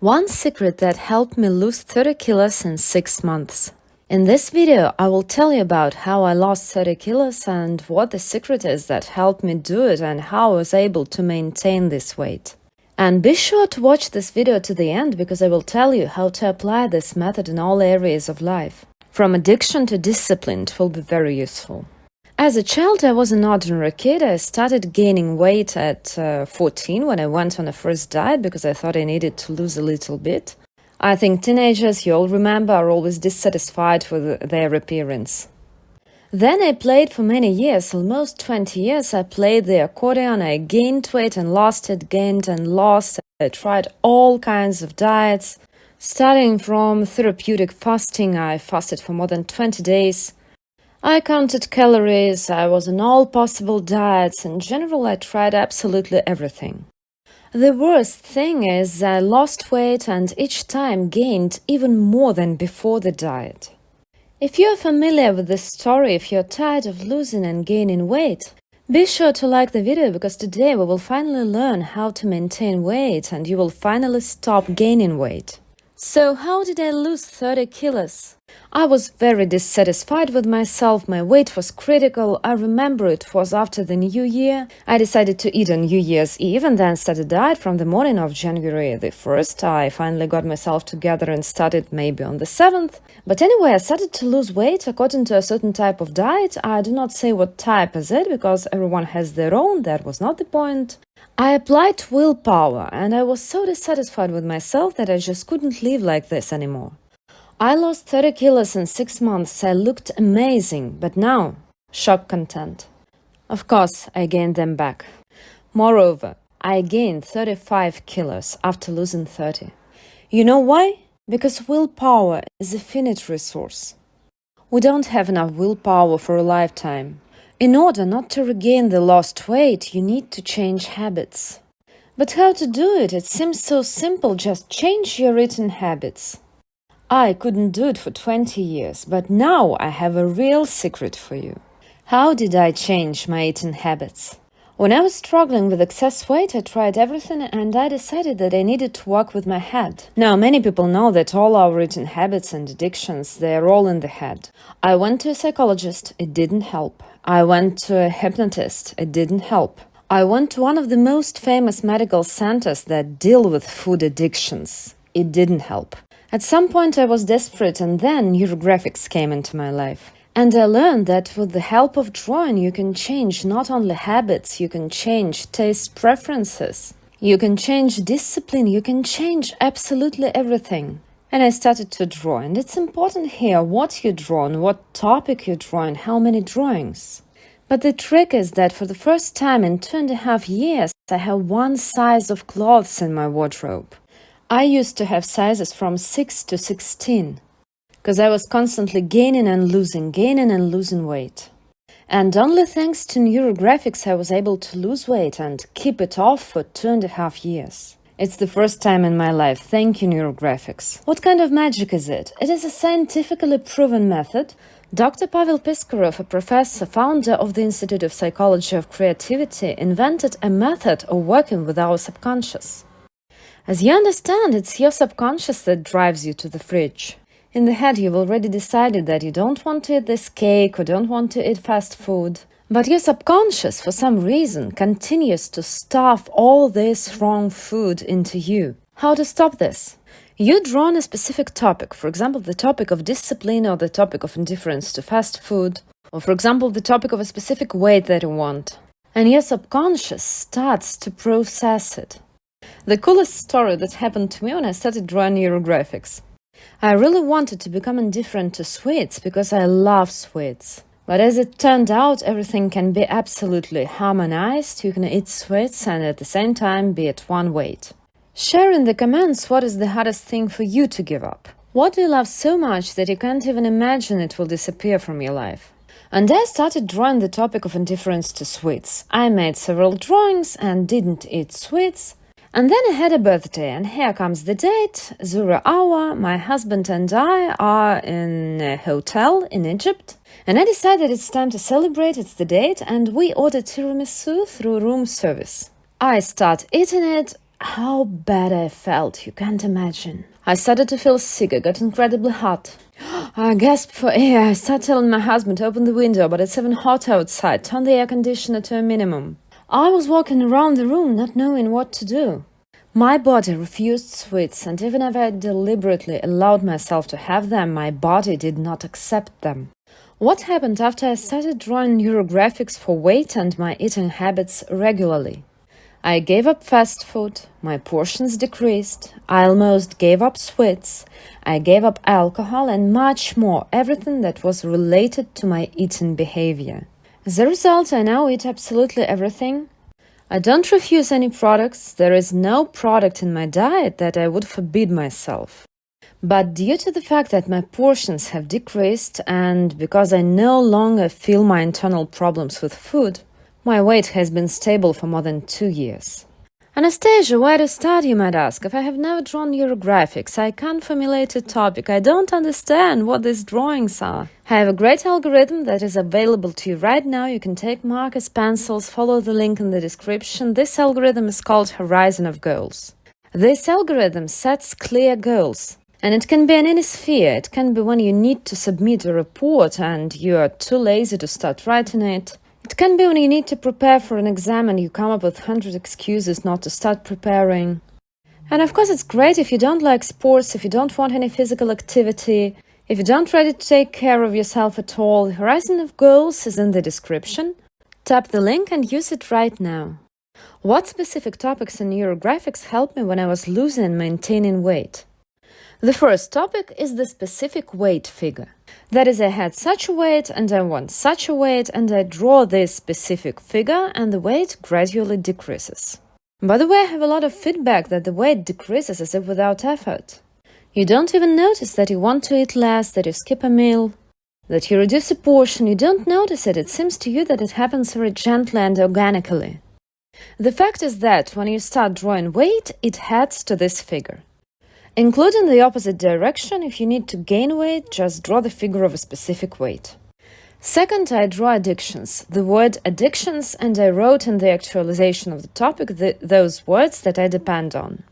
One secret that helped me lose 30 kilos in 6 months. In this video, I will tell you about how I lost 30 kilos and what the secret is that helped me do it and how I was able to maintain this weight. And be sure to watch this video to the end because I will tell you how to apply this method in all areas of life. From addiction to discipline, it will be very useful. As a child, I was an ordinary kid. I started gaining weight at 14 when I went on a first diet because I thought I needed to lose a little bit. I think teenagers, you all remember, are always dissatisfied with their appearance. Then I played for many years, almost 20 years. I played the accordion, I gained weight and lost it, gained and lost. I tried all kinds of diets. Starting from therapeutic fasting, I fasted for more than 20 days. I counted calories, I was on all possible diets. In general, I tried absolutely everything. The worst thing is I lost weight and each time gained even more than before the diet. If you're familiar with this story, if you're tired of losing and gaining weight, be sure to like the video because today we will finally learn how to maintain weight and you will finally stop gaining weight. So how did I lose 30 kilos? I was very dissatisfied with myself, my weight was critical. I remember it was after the New Year. I decided to eat on New Year's Eve and then started a diet from the morning of January the 1st. I finally got myself together and started maybe on the 7th. But anyway, I started to lose weight according to a certain type of diet. I do not say what type is it because everyone has their own, that was not the point. I applied willpower and I was so dissatisfied with myself that I just couldn't live like this anymore. I lost 30 kilos in 6 months. I looked amazing, but now, shock content. Of course, I gained them back. Moreover, I gained 35 kilos after losing 30. You know why? Because willpower is a finite resource. We don't have enough willpower for a lifetime. In order not to regain the lost weight, you need to change habits. But how to do it? It seems so simple, just change your eating habits. I couldn't do it for 20 years, but now I have a real secret for you. How did I change my eating habits? When I was struggling with excess weight, I tried everything and I decided that I needed to work with my head. Now, many people know that all our eating habits and addictions, they are all in the head. I went to a psychologist, it didn't help. I went to a hypnotist, it didn't help. I went to one of the most famous medical centers that deal with food addictions. It didn't help. At some point I was desperate and then Neurographics came into my life. And I learned that with the help of drawing you can change not only habits, you can change taste preferences, you can change discipline, you can change absolutely everything. And I started to draw, and it's important here what you draw and what topic you draw and how many drawings. But the trick is that for the first time in 2.5 years I have one size of clothes in my wardrobe. I used to have sizes from 6 to 16, because I was constantly gaining and losing weight. And only thanks to Neurographics I was able to lose weight and keep it off for 2.5 years. It's the first time in my life. Thank you, Neurographics. What kind of magic is it? It is a scientifically proven method. Dr. Pavel Piskarov, a professor, founder of the Institute of Psychology of Creativity, invented a method of working with our subconscious. As you understand, it's your subconscious that drives you to the fridge. In the head, you've already decided that you don't want to eat this cake or don't want to eat fast food. But your subconscious, for some reason, continues to stuff all this wrong food into you. How to stop this? You draw on a specific topic, for example, the topic of discipline or the topic of indifference to fast food, or for example, the topic of a specific weight that you want. And your subconscious starts to process it. The coolest story that happened to me when I started drawing Neurographics. I really wanted to become indifferent to sweets because I love sweets. But as it turned out, everything can be absolutely harmonized. You can eat sweets and at the same time be at one weight. Share in the comments what is the hardest thing for you to give up. What do you love so much that you can't even imagine it will disappear from your life? And I started drawing the topic of indifference to sweets. I made several drawings and didn't eat sweets. And then I had a birthday, and here comes the date, 0 hour, my husband and I are in a hotel in Egypt, and I decided it's time to celebrate, it's the date, and we ordered tiramisu through room service. I start eating it, how bad I felt, you can't imagine. I started to feel sick, I got incredibly hot. I gasped for air, I started telling my husband to open the window, but it's even hot outside, turn the air conditioner to a minimum. I was walking around the room not knowing what to do. My body refused sweets, and even if I deliberately allowed myself to have them, my body did not accept them. What happened after I started drawing neurographics for weight and my eating habits regularly? I gave up fast food, my portions decreased, I almost gave up sweets, I gave up alcohol and much more, everything that was related to my eating behavior. As a result, I now eat absolutely everything. I don't refuse any products, there is no product in my diet that I would forbid myself. But due to the fact that my portions have decreased and because I no longer feel my internal problems with food, my weight has been stable for more than 2 years. Anastasia, where to start, you might ask? If I have never drawn neurographics, I can't formulate a topic, I don't understand what these drawings are. I have a great algorithm that is available to you right now. You can take markers, pencils, follow the link in the description. This algorithm is called Horizon of Goals. This algorithm sets clear goals. And it can be in any sphere. It can be when you need to submit a report and you are too lazy to start writing it. It can be when you need to prepare for an exam and you come up with 100 excuses not to start preparing. And of course it's great if you don't like sports, if you don't want any physical activity, if you don't ready to take care of yourself at all. The Horizon of Goals is in the description. Tap the link and use it right now. What specific topics in neurographics helped me when I was losing and maintaining weight? The first topic is the specific weight figure. That is, I had such a weight and I want such a weight and I draw this specific figure and the weight gradually decreases. By the way, I have a lot of feedback that the weight decreases as if without effort. You don't even notice that you want to eat less, that you skip a meal, that you reduce a portion. You don't notice it. It seems to you that it happens very gently and organically. The fact is that when you start drawing weight, it heads to this figure. Including the opposite direction, if you need to gain weight, just draw the figure of a specific weight. Second, I draw addictions, the word addictions, and I wrote in the actualization of the topic those words that I depend on.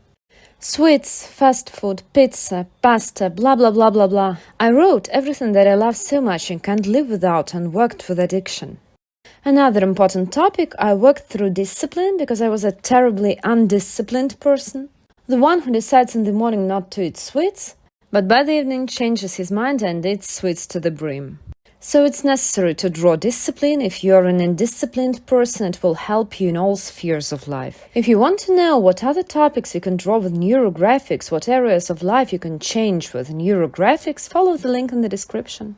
Sweets, fast food, pizza, pasta, blah blah blah blah blah. I wrote everything that I love so much and can't live without and worked with addiction. Another important topic, I worked through discipline because I was a terribly undisciplined person. The one who decides in the morning not to eat sweets, but by the evening changes his mind and eats sweets to the brim. So it's necessary to draw discipline. If you are an indisciplined person, it will help you in all spheres of life. If you want to know what other topics you can draw with neurographics, what areas of life you can change with neurographics, follow the link in the description.